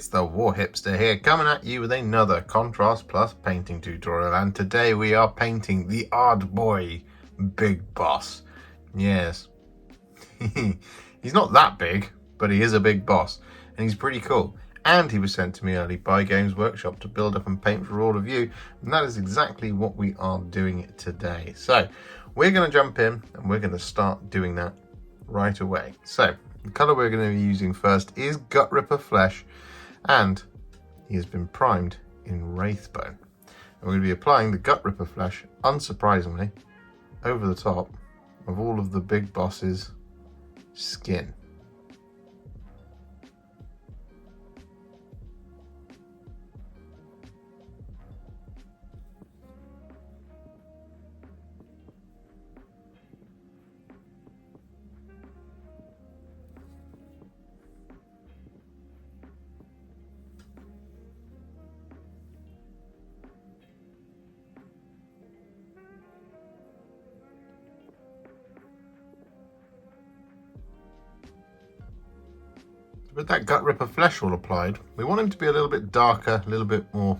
it's the Warhipster here, coming at you with another Contrast Plus painting tutorial, and today we are painting the Ardboy Big Boss. Yes, he's not that big, but he is a big boss, and he's pretty cool. And he was sent to me early by Games Workshop to build up and paint for all of you, and that is exactly what we are doing today. So we're going to jump in and we're going to start doing that right away. So the colour we're going to be using first is Gutrippa Flesh, and he has been primed in Wraithbone. And we're going to be applying the Gutrippa Flesh, unsurprisingly, over the top of all of the big boss's skin. With that Gutrippa Flesh all applied, we want him to be a little bit darker, a little bit more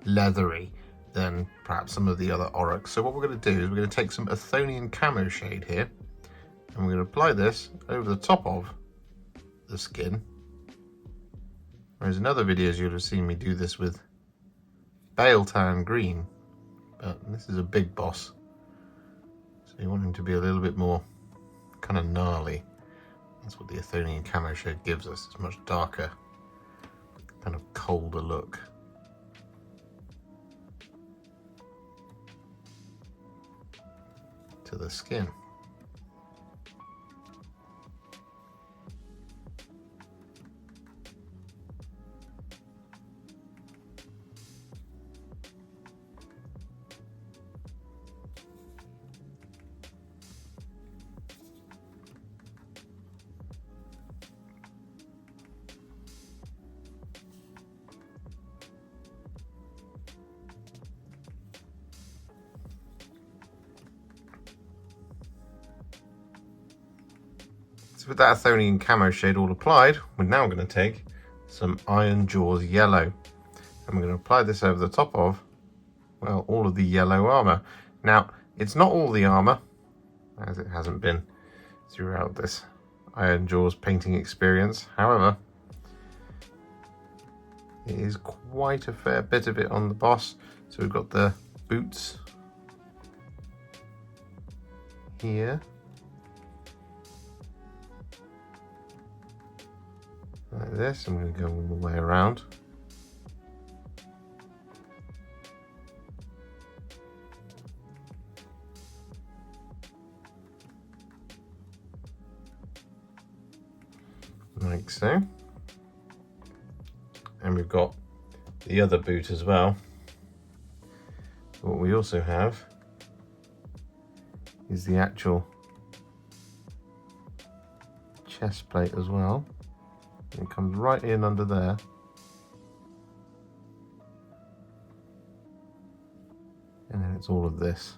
leathery than perhaps some of the other Aurochs. So what we're going to do is we're going to take some Athonian Camoshade here, and we're going to apply this over the top of the skin. Whereas in other videos you'll have seen me do this with Baneblade Green, but this is a big boss, so you want him to be a little bit more kind of gnarly. That's what the Athonian Camoshade gives us. It's a much darker, kind of colder look. To the skin. With that Athonian Camoshade all applied, we're now going to take some Ironjawz Yellow, and we're going to apply this over the top of, well, all of the yellow armour. Now, it's not all the armour, as it hasn't been throughout this Ironjawz painting experience. However, it is quite a fair bit of it on the boss. So we've got the boots here. Like this. I'm going to go all the way around. Like so. And we've got the other boot as well. What we also have is the actual chest plate as well. It comes right in under there. And then it's all of this.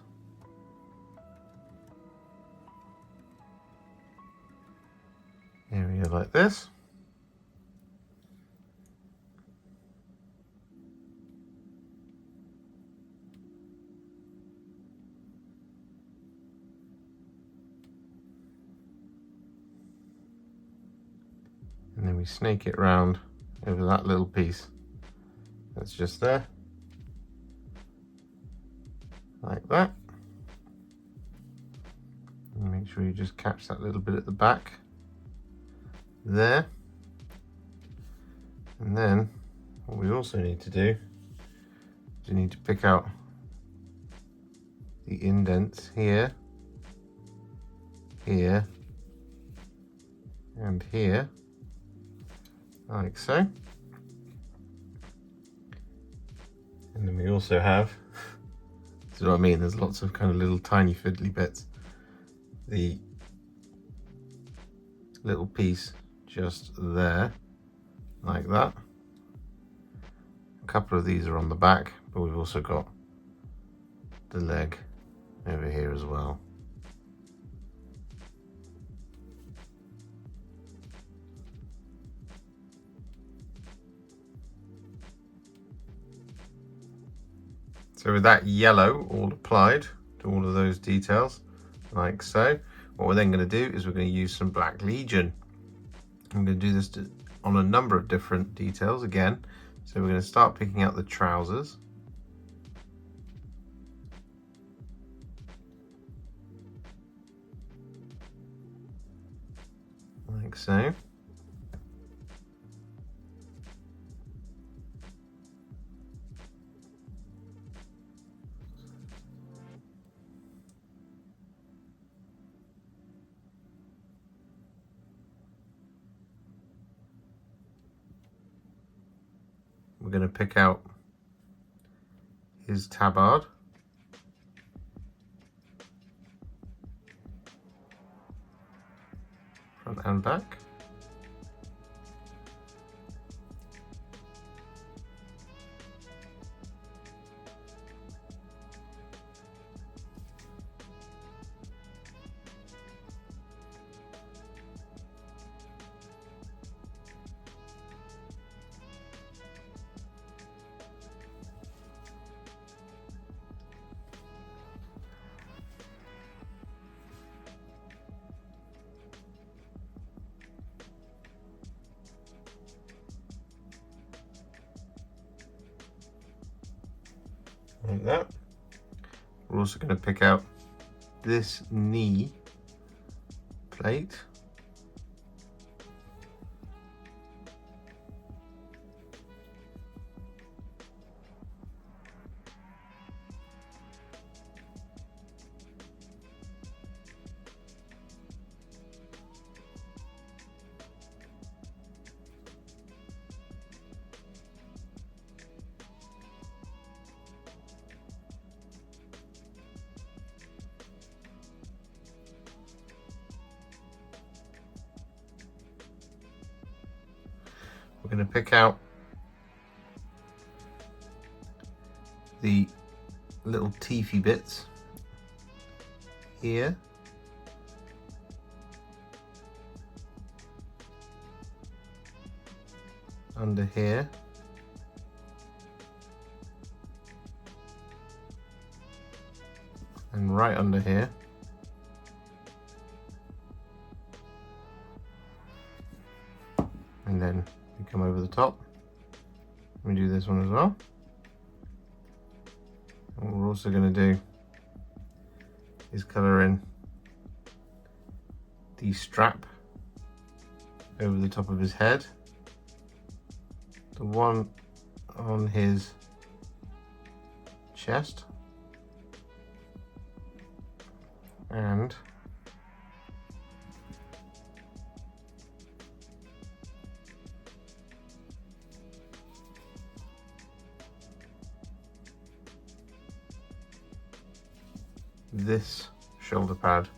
Area like this. And then we snake it round over that little piece that's just there, like that. And make sure you just catch that little bit at the back there. And then what we also need to do is you need to pick out the indents here, here, and here. Like so. And then we also have, this is what I mean, there's lots of kind of little tiny fiddly bits. The little piece just there, like that. A couple of these are on the back, but we've also got the leg over here as well. So with that yellow all applied to all of those details, like so, what we're then going to do is we're going to use some Black Legion. I'm going to do this on a number of different details again. So we're going to start picking out the trousers. Like so. We're going to pick out his tabard. Front and back. Like that. We're also going to pick out this knee plate. We're going to pick out the little teethy bits here. Under here. And right under here. And then we come over the top. We do this one as well. And what we're also going to do is colour in the strap over the top of his head. The one on his chest. And this shoulder pad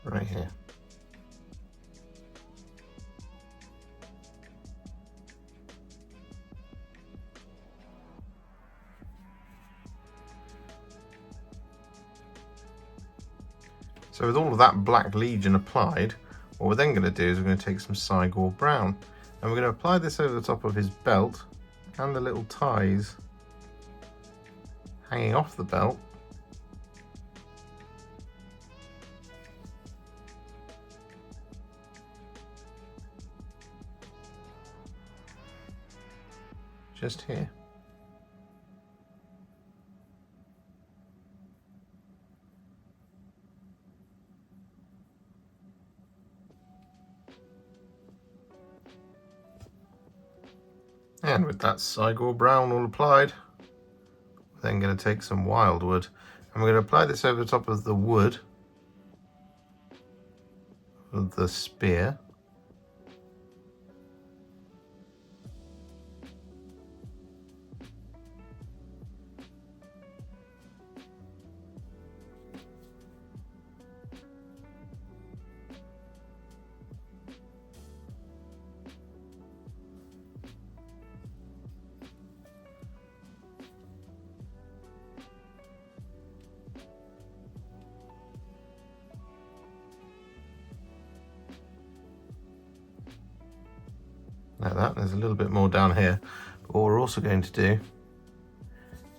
right here. So with all of that Black Legion applied, what we're then going to do is we're going to take some Cygor Brown and we're going to apply this over the top of his belt and the little ties hanging off the belt. Just here. And with that Cygor Brown all applied, we're then going to take some Wyldwood and we're going to apply this over the top of the wood of the spear. Like that. There's a little bit more down here. What we're also going to do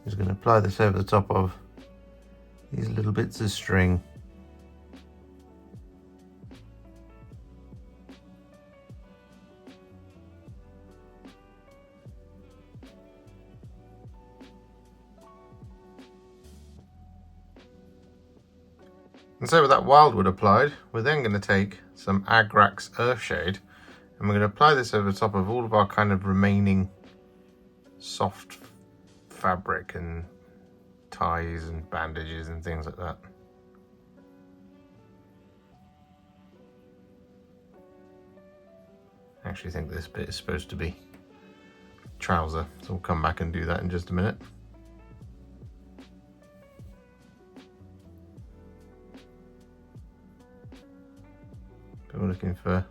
is going to apply this over the top of these little bits of string. And so with that Wyldwood applied, we're then going to take some Agrax Earthshade and we're going to apply this over the top of all of our kind of remaining soft fabric and ties and bandages and things like that. I actually think this bit is supposed to be trouser, so we'll come back and do that in just a minute. But we're looking for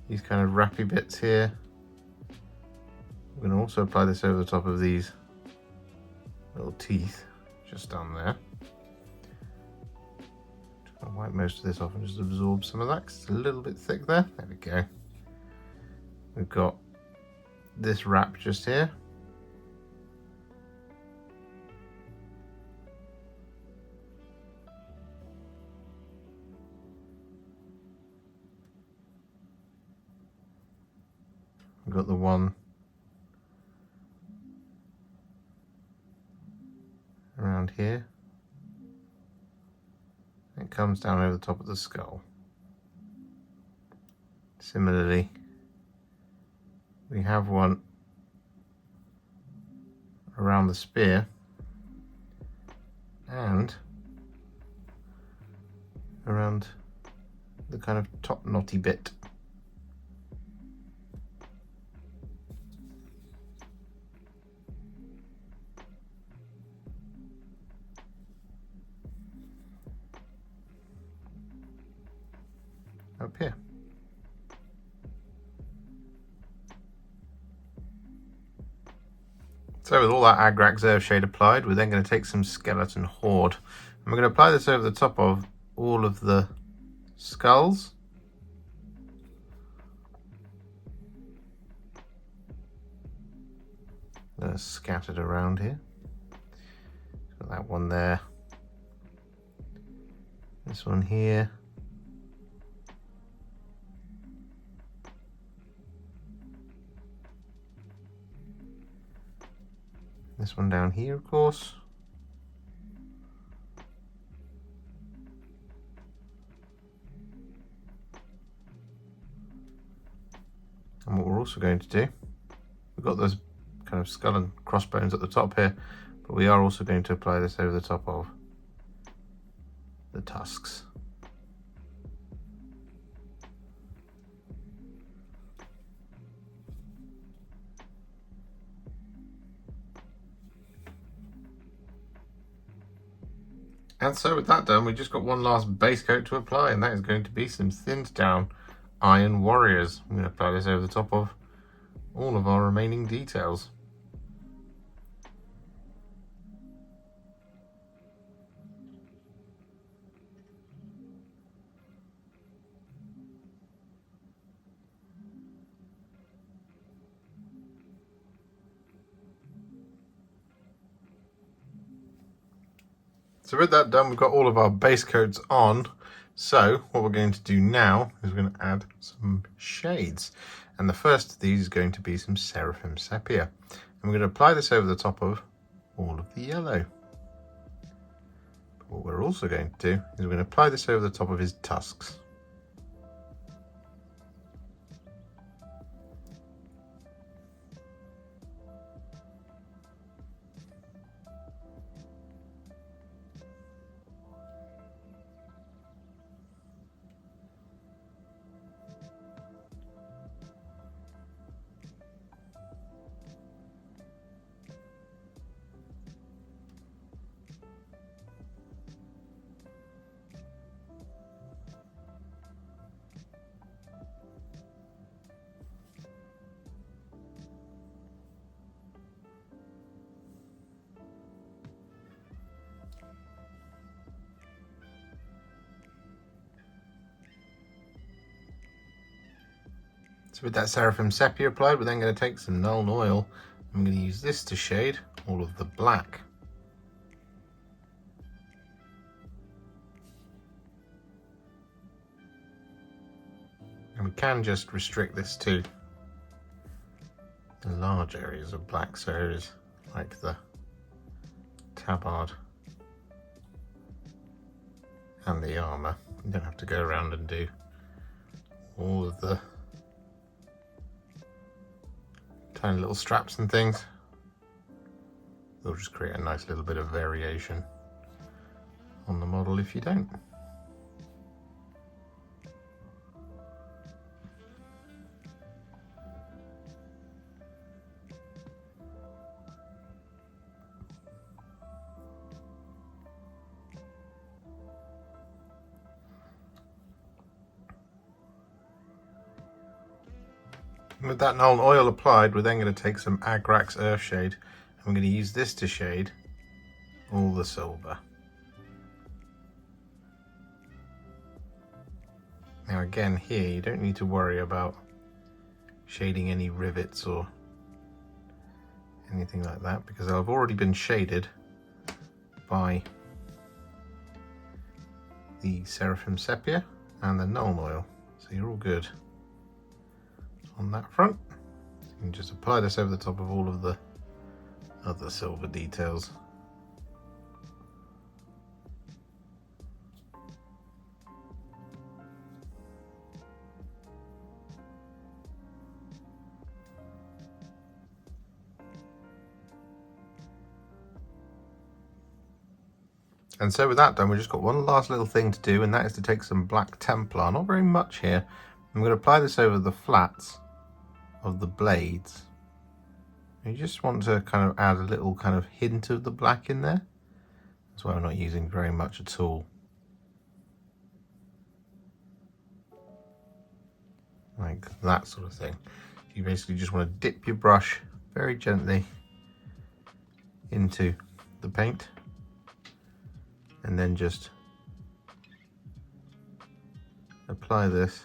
these kind of wrappy bits here. We're going to also apply this over the top of these little teeth just down there. Just going to wipe most of this off and just absorb some of that because it's a little bit thick there. There we go. We've got this wrap just here. We've got the one around here. It comes down over the top of the skull. Similarly, we have one around the spear and around the kind of top knotty bit. Up here. So with all that Agrax Earthshade applied, we're then going to take some Skeleton Horde and we're going to apply this over the top of all of the skulls. They're scattered around here. Got that one there. This one here. This one down here, of course. And what we're also going to do, we've got those kind of skull and crossbones at the top here, but we are also going to apply this over the top of the tusks. And so with that done, we've just got one last base coat to apply, and that is going to be some thinned down Iron Warriors. I'm going to apply this over the top of all of our remaining details. So with that done, we've got all of our base coats on. So what we're going to do now is we're going to add some shades. And the first of these is going to be some Seraphim Sepia. And we're going to apply this over the top of all of the yellow. But what we're also going to do is we're going to apply this over the top of his tusks. So with that Seraphim Sepia applied, we're then going to take some Nuln Oil. I'm going to use this to shade all of the black. And we can just restrict this to the large areas of black, so areas like the tabard and the armour. You don't have to go around and do all of the tiny little straps and things. They'll just create a nice little bit of variation on the model if you don't. With that Nuln Oil applied, we're then going to take some Agrax Earthshade, and we're going to use this to shade all the silver. Now again here, you don't need to worry about shading any rivets or anything like that, because they've already been shaded by the Seraphim Sepia and the Nuln Oil, so you're all good on that front. So you can just apply this over the top of all of the other silver details. And so with that done, we've just got one last little thing to do, and that is to take some black Templar, not very much here. I'm going to apply this over the flats of the blades. You just want to kind of add a little kind of hint of the black in there. That's why I'm not using very much at all. Like that sort of thing. You basically just want to dip your brush very gently into the paint, and then just apply this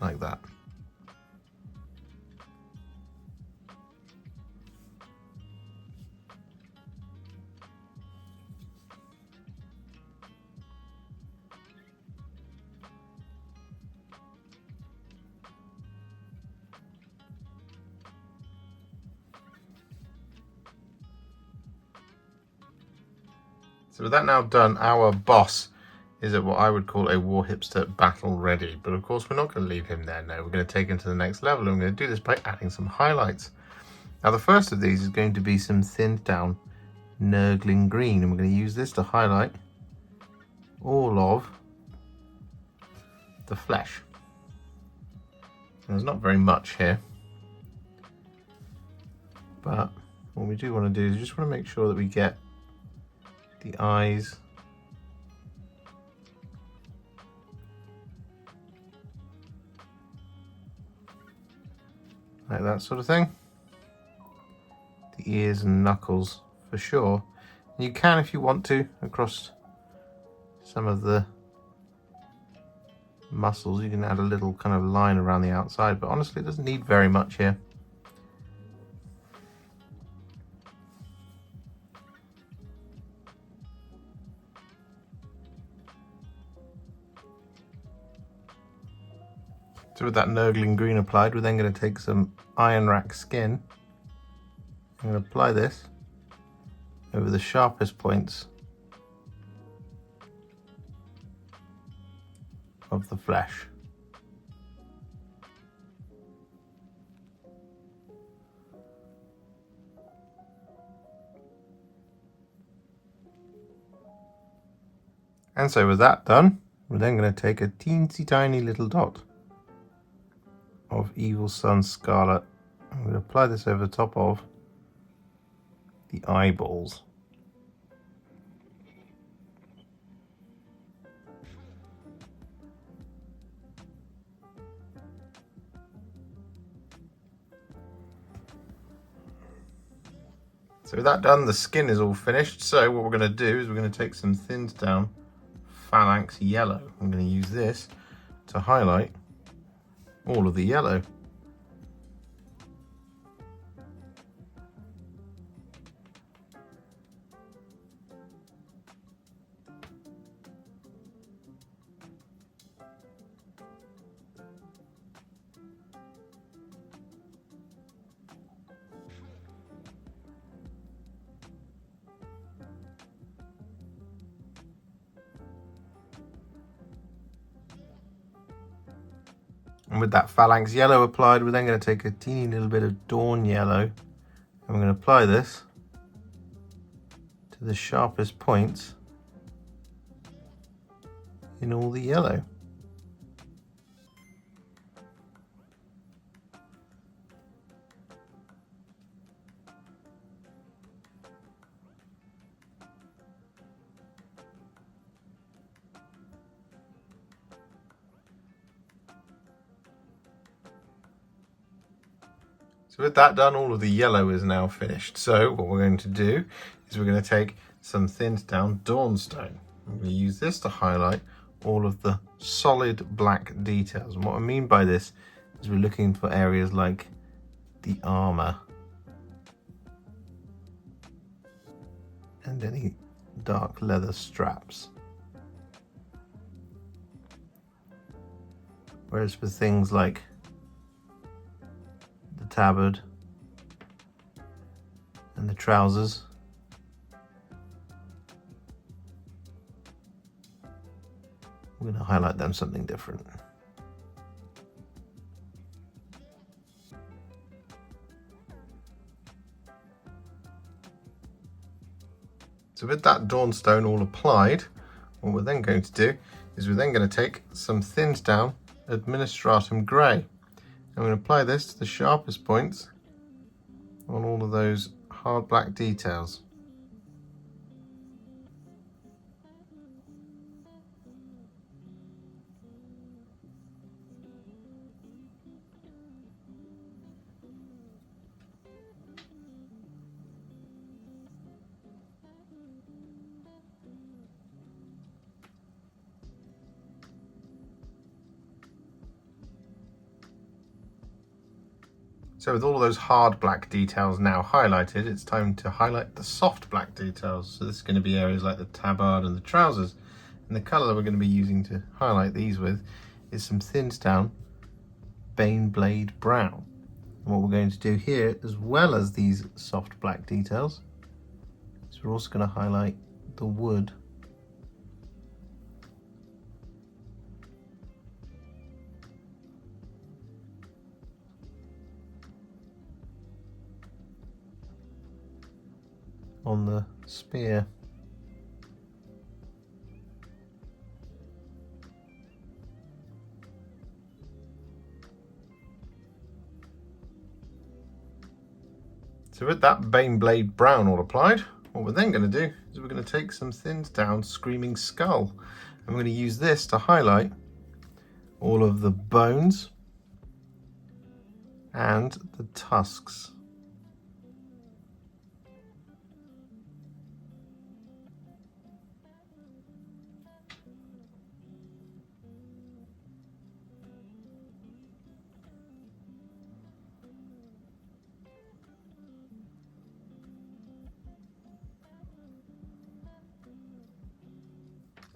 like that. So with that now done, our boss is at what I would call a Warhipster battle ready. But of course, we're not going to leave him there. No, we're going to take him to the next level. And we're going to do this by adding some highlights. Now, the first of these is going to be some thinned down Nurgling Green. And we're going to use this to highlight all of the flesh. And there's not very much here. But what we do want to do is just want to make sure that we get the eyes like that sort of thing. The ears and knuckles for sure. And you can, if you want to, across some of the muscles, you can add a little kind of line around the outside, but honestly it doesn't need very much here. So with that Nurgling Green applied, we're then going to take some Ionrach Skin. I'm going to apply this over the sharpest points of the flesh. And so with that done, we're then going to take a teensy tiny little dot of Evil Sunz Scarlet. I'm going to apply this over the top of the eyeballs. So with that done, the skin is all finished. So what we're going to do is we're going to take some thinned down Phalanx Yellow. I'm going to use this to highlight all of the yellow. And with that Phalanx Yellow applied, we're then going to take a teeny little bit of Dorn Yellow, and we're going to apply this to the sharpest points in all the yellow. So with that done, all of the yellow is now finished. So what we're going to do is we're going to take some thinned down Dawnstone. I'm going to use this to highlight all of the solid black details. And what I mean by this is we're looking for areas like the armor and any dark leather straps. Whereas for things like the tabard and the trousers, we're going to highlight them something different. So with that Dawnstone all applied, what we're then going to do is we're then going to take some thinned down Administratum Grey. I'm going to apply this to the sharpest points on all of those hard black details. So with all of those hard black details now highlighted, it's time to highlight the soft black details. So this is going to be areas like the tabard and the trousers. And the colour that we're going to be using to highlight these with is some thinned down Baneblade Brown. And what we're going to do here, as well as these soft black details, is we're also going to highlight the wood on the spear. So with that Baneblade Brown all applied, what we're then going to do is we're going to take some thinned down Screaming Skull, and we're going to use this to highlight all of the bones and the tusks.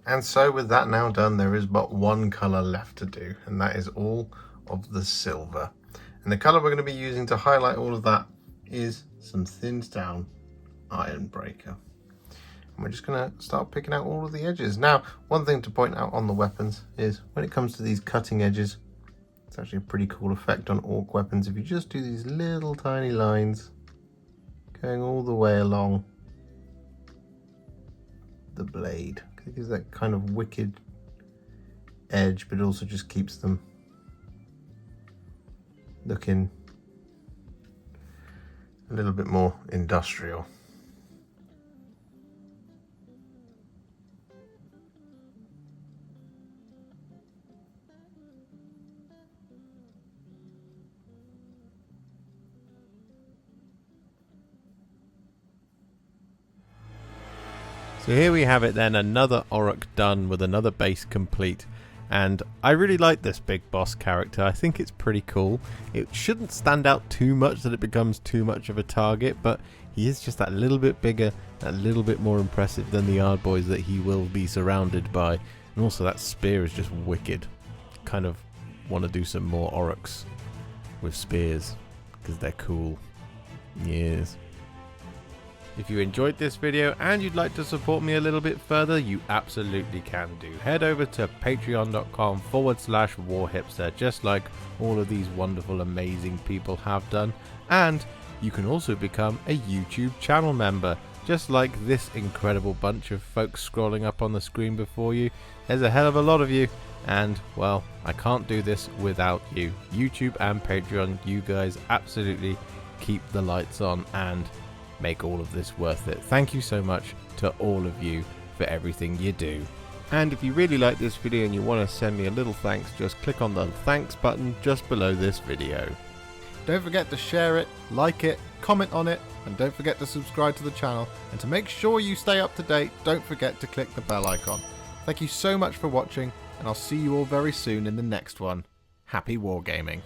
And so with that now done, there is but one colour left to do, and that is all of the silver. And the colour we're going to be using to highlight all of that is some thinned down Ironbreaker. And we're just going to start picking out all of the edges. Now, one thing to point out on the weapons is when it comes to these cutting edges, it's actually a pretty cool effect on orc weapons. If you just do these little tiny lines going all the way along the blade, it gives that kind of wicked edge, but it also just keeps them looking a little bit more industrial. So here we have it then, another Aurac done with another base complete. And I really like this Big Boss character. I think it's pretty cool. It shouldn't stand out too much that it becomes too much of a target, but he is just that little bit bigger, a little bit more impressive than the Ardboys that he will be surrounded by. And also that spear is just wicked. Kind of want to do some more Auracs with spears because they're cool. Yes. If you enjoyed this video and you'd like to support me a little bit further, you absolutely can do. Head over to patreon.com/warhipster, just like all of these wonderful, amazing people have done. And you can also become a YouTube channel member, just like this incredible bunch of folks scrolling up on the screen before you. There's a hell of a lot of you, and well, I can't do this without you. YouTube and Patreon, you guys absolutely keep the lights on and make all of this worth it. Thank you so much to all of you for everything you do. And if you really like this video and you want to send me a little thanks, just click on the thanks button just below this video. Don't forget to share it, like it, comment on it, and don't forget to subscribe to the channel. And to make sure you stay up to date, don't forget to click the bell icon. Thank you so much for watching, and I'll see you all very soon in the next one. Happy wargaming.